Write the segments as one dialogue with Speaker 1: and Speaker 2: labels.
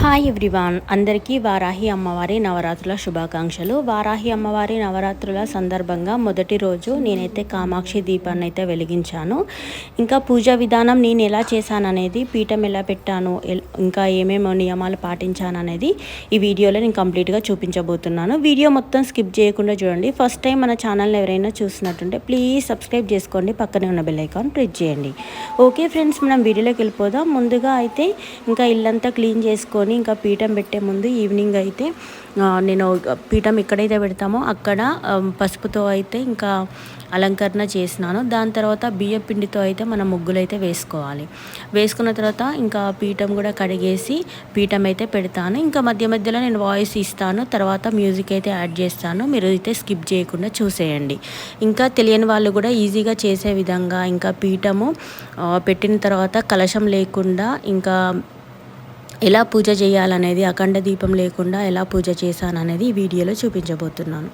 Speaker 1: Hi everyone, అందరికీ వారాహి అమ్మవారి నవరాత్రుల శుభాకాంక్షలు. వారాహి అమ్మవారి నవరాత్రుల సందర్భంగా మొదటి రోజు నేనైతే కామాక్షి దీపాన్ని అయితే వెలిగించాను. ఇంకా పూజా విధానం నేను ఎలా చేశాననేది, పీఠం ఎలా పెట్టాను, ఇంకా ఏమేమో నియమాలు పాటించాను అనేది ఈ వీడియోలో నేను కంప్లీట్గా చూపించబోతున్నాను. వీడియో మొత్తం స్కిప్ చేయకుండా చూడండి. ఫస్ట్ టైం మన ఛానల్ని ఎవరైనా చూసినట్టుంటే ప్లీజ్ సబ్స్క్రైబ్ చేసుకోండి, పక్కనే ఉన్న బెల్ ఐకాన్ ప్రెస్ చేయండి. ఓకే ఫ్రెండ్స్, మనం వీడియోలోకి వెళ్ళిపోదాం. ముందుగా అయితే ఇంకా ఇల్లంతా క్లీన్ చేసుకొని ఇంకా పీఠం పెట్టే ముందు ఈవినింగ్ అయితే నేను పీఠం ఎక్కడైతే పెడతామో అక్కడ పసుపుతో అయితే ఇంకా అలంకరణ చేసినాను. దాని తర్వాత బియ్యం పిండితో అయితే మనం ముగ్గులు అయితే వేసుకోవాలి. వేసుకున్న తర్వాత ఇంకా పీఠం కూడా కడిగేసి పీఠం అయితే పెడతాను. ఇంకా మధ్య మధ్యలో నేను వాయిస్ ఇస్తాను, తర్వాత మ్యూజిక్ అయితే యాడ్ చేస్తాను. మీరు అయితే స్కిప్ చేయకుండా చూసేయండి. ఇంకా తెలియని వాళ్ళు కూడా ఈజీగా చేసే విధంగా ఇంకా పీఠము పెట్టిన తర్వాత కలశం లేకుండా ఇంకా ఎలా పూజ చేయాలనేది, అఖండ దీపం లేకుండా ఎలా పూజ చేశాననేది ఈ వీడియోలో చూపించబోతున్నాను.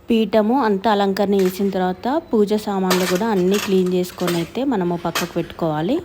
Speaker 1: పీఠము అంతా అలంకరణ చేసిన తర్వాత పూజ సామాన్లు కూడా అన్నీ క్లీన్ చేసుకొని అయితే మనము పక్కకు పెట్టుకోవాలి.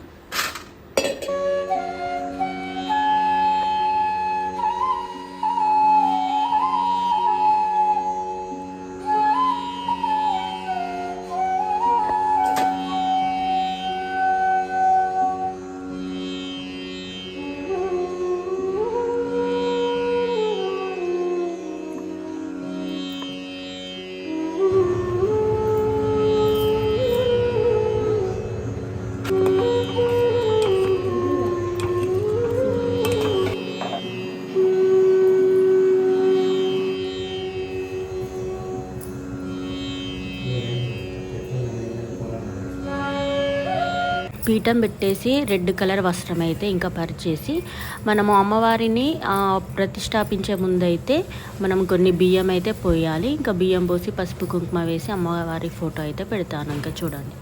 Speaker 1: పీఠం పెట్టేసి రెడ్ కలర్ వస్త్రం అయితే ఇంకా పరిచేసి మనము అమ్మవారిని ప్రతిష్టాపించే ముందైతే మనం కొన్ని బియ్యం అయితే పోయాలి. ఇంకా బియ్యం పోసి పసుపు కుంకుమ వేసి అమ్మవారి ఫోటో అయితే పెడతాను. ఇంకా చూడండి.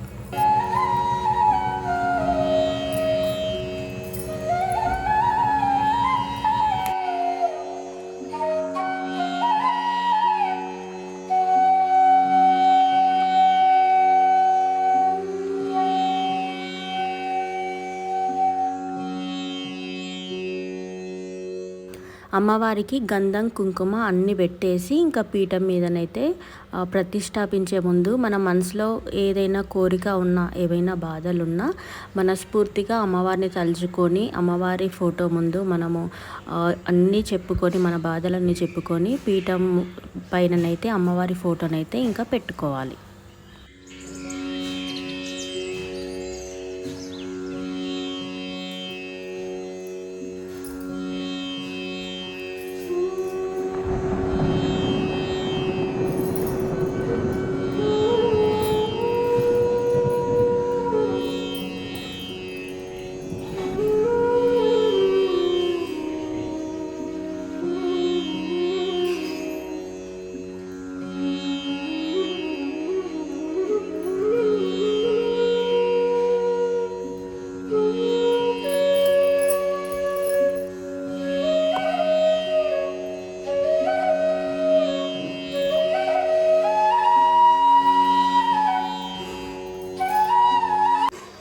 Speaker 1: అమ్మవారికి గంధం కుంకుమ అన్నీ పెట్టేసి ఇంకా పీఠం మీదనైతే ప్రతిష్టాపించే ముందు మన మనసులో ఏదైనా కోరిక ఉన్నా, ఏవైనా బాధలున్నా మనస్ఫూర్తిగా అమ్మవారిని తలుచుకొని అమ్మవారి ఫోటో ముందు మనము అన్నీ చెప్పుకొని, మన బాధలన్నీ చెప్పుకొని పీఠం పైననైతే అమ్మవారి ఫోటోనైతే ఇంకా పెట్టుకోవాలి.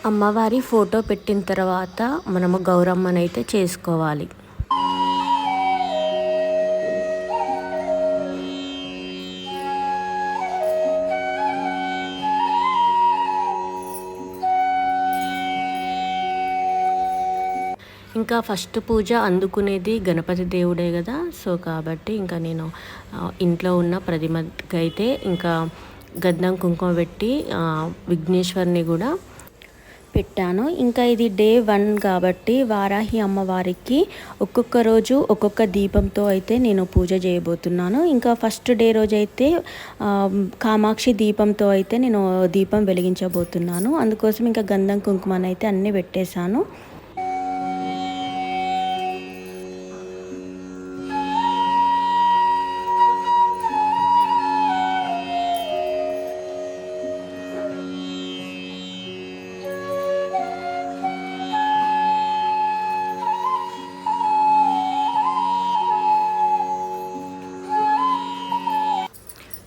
Speaker 1: అమ్మవారి ఫోటో పెట్టిన తర్వాత మనము గౌరమ్మనైతే చేసుకోవాలి. ఇంకా ఫస్ట్ పూజ అందుకునేది గణపతి దేవుడే కదా. సో కాబట్టి ఇంకా నేను ఇంట్లో ఉన్న ప్రతిమకైతే ఇంకా గంధం కుంకుమ పెట్టి విఘ్నేశ్వరిని కూడా పెట్టాను. ఇంకా ఇది డే 1 కాబట్టి వారాహి అమ్మవారికి ఒక్కొక్క రోజు ఒక్కొక్క దీపంతో అయితే నేను పూజ చేయబోతున్నాను. ఇంకా ఫస్ట్ డే రోజు అయితే కామాక్షి దీపంతో అయితే నేను దీపం వెలిగించబోతున్నాను. అందుకోసం ఇంకా గంధం కుంకుమని అయితే అన్నీ పెట్టేశాను.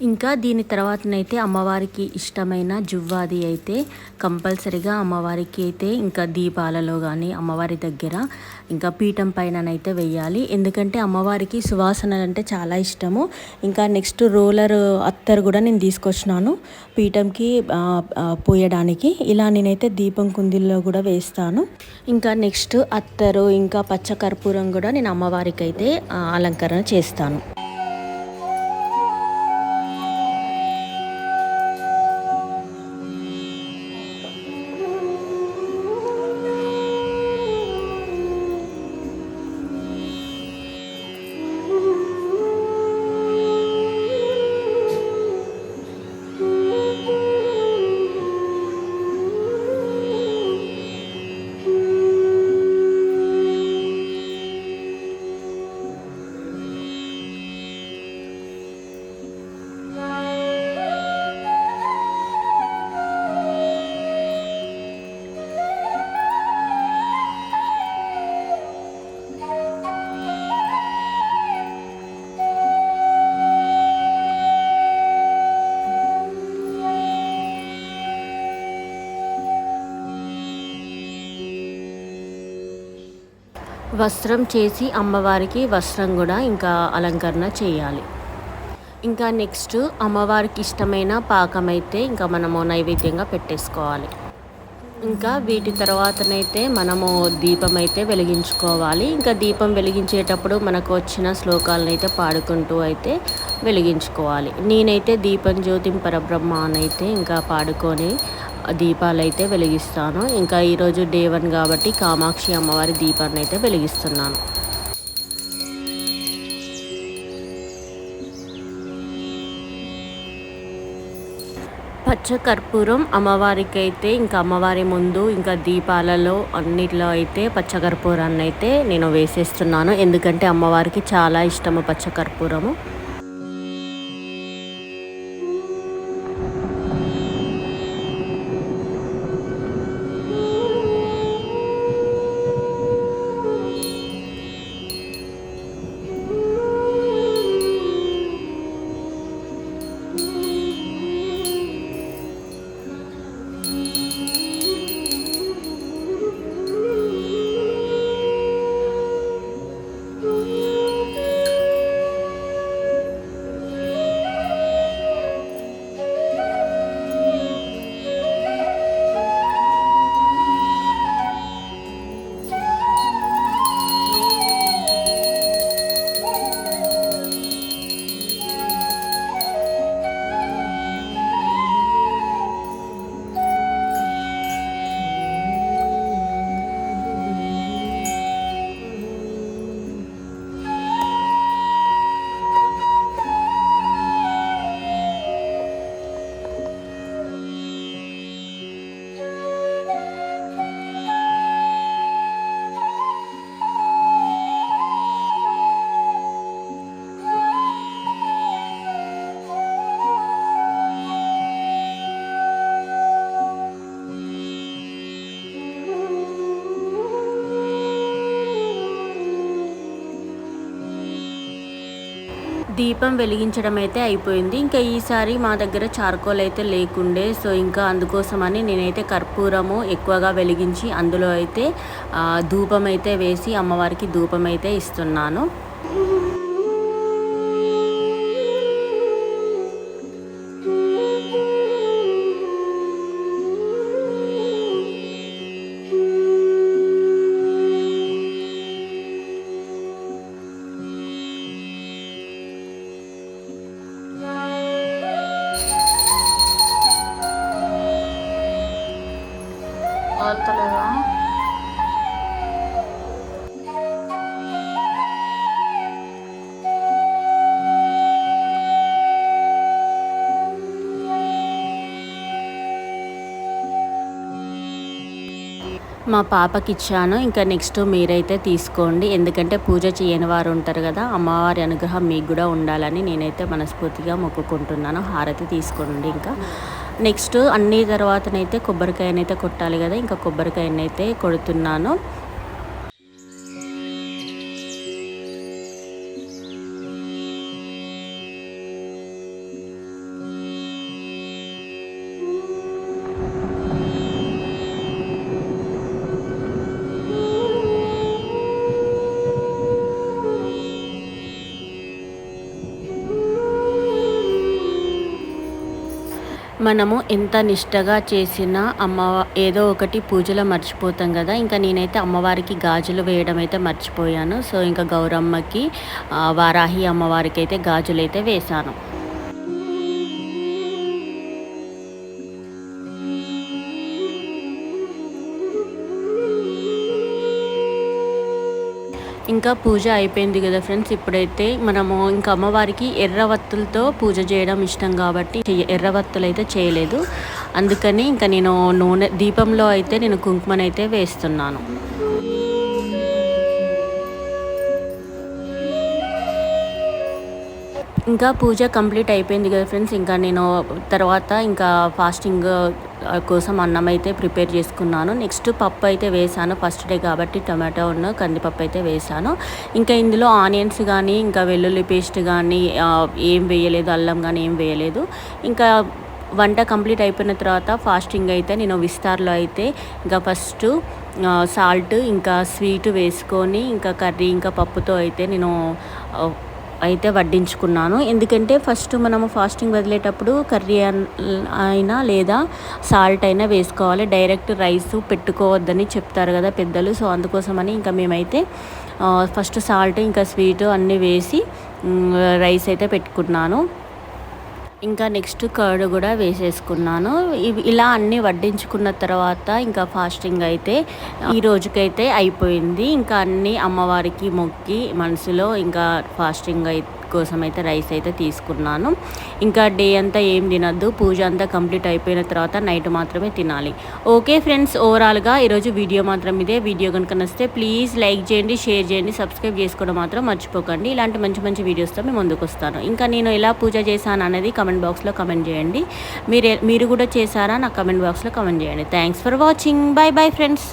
Speaker 1: ఇంకా దీని తర్వాతనైతే అమ్మవారికి ఇష్టమైన జువ్వాది అయితే కంపల్సరిగా అమ్మవారికి అయితే ఇంకా దీపాలలో కానీ అమ్మవారి దగ్గర ఇంకా పీఠం పైననైతే వెయ్యాలి. ఎందుకంటే అమ్మవారికి సువాసనలు అంటే చాలా ఇష్టము. ఇంకా నెక్స్ట్ రోలర్ అత్తరు కూడా నేను తీసుకొచ్చినాను పీఠంకి పోయడానికి. ఇలా నేనైతే దీపం కుందిల్లో కూడా వేస్తాను. ఇంకా నెక్స్ట్ అత్తరు ఇంకా పచ్చకర్పూరం కూడా నేను అమ్మవారికి అయితే అలంకరణ చేస్తాను. వస్త్రం చేసి అమ్మవారికి వస్త్రం కూడా ఇంకా అలంకరణ చేయాలి. ఇంకా నెక్స్ట్ అమ్మవారికి ఇష్టమైన పాకం అయితే ఇంకా మనము నైవేద్యంగా పెట్టేసుకోవాలి. ఇంకా వీటి తర్వాతనైతే మనము దీపం అయితే వెలిగించుకోవాలి. ఇంకా దీపం వెలిగించేటప్పుడు మనకు వచ్చిన శ్లోకాలను అయితే పాడుకుంటూ అయితే వెలిగించుకోవాలి. నేనైతే దీపం జ్యోతిం పరబ్రహ్మ అని అయితే ఇంకా పాడుకొని దీపాలు అయితే వెలిగిస్తాను. ఇంకా ఈరోజు డే 1 కాబట్టి కామాక్షి అమ్మవారి దీపాన్ని అయితే వెలిగిస్తున్నాను. పచ్చకర్పూరం అమ్మవారికి అయితే ఇంకా అమ్మవారి ముందు ఇంకా దీపాలలో అన్నిట్లో అయితే పచ్చకర్పూరాన్ని అయితే నేను వేసేస్తున్నాను. ఎందుకంటే అమ్మవారికి చాలా ఇష్టము పచ్చకర్పూరము. దీపం వెలిగించడం అయితే అయిపోయింది. ఇంకా ఈసారి మా దగ్గర చార్కోల్ అయితే లేకుండే, సో ఇంకా అందుకోసమని నేనైతే కర్పూరము ఎక్కువగా వెలిగించి అందులో అయితే ధూపం అయితే వేసి అమ్మవారికి ధూపం అయితే ఇస్తున్నాను. మా పాపకి ఇచ్చాను. ఇంకా నెక్స్ట్ మీరైతే తీసుకోండి, ఎందుకంటే పూజ చేయని వారు ఉంటారు కదా, అమ్మవారి అనుగ్రహం మీకు కూడా ఉండాలని నేనైతే మనస్ఫూర్తిగా మొక్కుకుంటున్నాను. హారతి తీసుకోండి. ఇంకా నెక్స్ట్ అన్ని తర్వాతనైతే కొబ్బరికాయనైతే కొట్టాలి కదా, ఇంకా కొబ్బరికాయనైతే కొడుతున్నాను. మనము ఎంత నిష్టగా చేసినా ఏదో ఒకటి పూజలో మర్చిపోతాం కదా. ఇంకా నేనైతే అమ్మవారికి గాజులు వేయడం అయితే మర్చిపోయాను. సో ఇంకా గౌరమ్మకి, వారాహి అమ్మవారికి అయితే గాజులు అయితే వేశాను. ఇంకా పూజ అయిపోయింది కదా ఫ్రెండ్స్. ఇప్పుడైతే మనము ఇంకా అమ్మవారికి ఎర్రవత్తులతో పూజ చేయడం ఇష్టం కాబట్టి ఎర్రవత్తులు అయితే చేయలేదు. అందుకని ఇంకా నేను నూనె దీపంలో అయితే నేను కుంకుమనైతే వేస్తున్నాను. ఇంకా పూజ కంప్లీట్ అయిపోయింది కదా ఫ్రెండ్స్. ఇంకా నేను తర్వాత ఇంకా ఫాస్టింగ్ కోసం అన్నం అయితే ప్రిపేర్ చేసుకున్నాను. నెక్స్ట్ పప్పు అయితే వేసాను, ఫస్ట్ డే కాబట్టి టమాటోను కందిపప్పు అయితే వేసాను. ఇంకా ఇందులో ఆనియన్స్ కానీ ఇంకా వెల్లుల్లి పేస్ట్ కానీ ఏం వేయలేదు, అల్లం కానీ ఏం వేయలేదు. ఇంకా వంట కంప్లీట్ అయిపోయిన తర్వాత ఫాస్టింగ్ అయితే నేను విస్తార్లో అయితే ఇంకా ఫస్ట్ సాల్ట్ ఇంకా స్వీట్ వేసుకొని ఇంకా కర్రీ ఇంకా పప్పుతో అయితే నేను అయితే వడ్డించుకున్నాను. ఎందుకంటే ఫస్ట్ మనము ఫాస్టింగ్ వదిలేటప్పుడు కర్రీ అయినా లేదా సాల్ట్ అయినా వేసుకోవాలి, డైరెక్ట్ రైస్ పెట్టుకోవద్దని చెప్తారు కదా పెద్దలు. సో అందుకోసమని ఇంకా మేమైతే ఫస్ట్ సాల్ట్ ఇంకా స్వీట్ అన్నీ వేసి రైస్ అయితే పెట్టుకున్నాను. ఇంకా నెక్స్ట్ కర్డ్ కూడా వేసేసుకున్నాను. ఇలా అన్నీ వడ్డించుకున్న తర్వాత ఇంకా ఫాస్టింగ్ అయితే ఈ రోజుకైతే అయిపోయింది. ఇంకా అన్నీ అమ్మవారికి మొక్కి మనసులో ఇంకా ఫాస్టింగ్ కోసం అయితే రైస్ అయితే తీసుకున్నాను. ఇంకా డే అంతా ఏం తినద్దు, పూజ అంతా కంప్లీట్ అయిపోయిన తర్వాత నైట్ మాత్రమే తినాలి. ఓకే ఫ్రెండ్స్, ఓవరాల్గా ఈరోజు వీడియో మాత్రం ఇదే. వీడియో కనుక నచ్చితే ప్లీజ్ లైక్ చేయండి, షేర్ చేయండి, సబ్స్క్రైబ్ చేసుకోవడం మాత్రం మర్చిపోకండి. ఇలాంటి మంచి మంచి వీడియోస్తో మేము ముందుకు వస్తాను. ఇంకా నేను ఎలా పూజ చేశాను అనేది కమెంట్ బాక్స్లో కమెంట్ చేయండి. మీరు కూడా చేశారా నాకు కమెంట్ బాక్స్లో కమెంట్ చేయండి. Thanks for watching. Bye bye friends.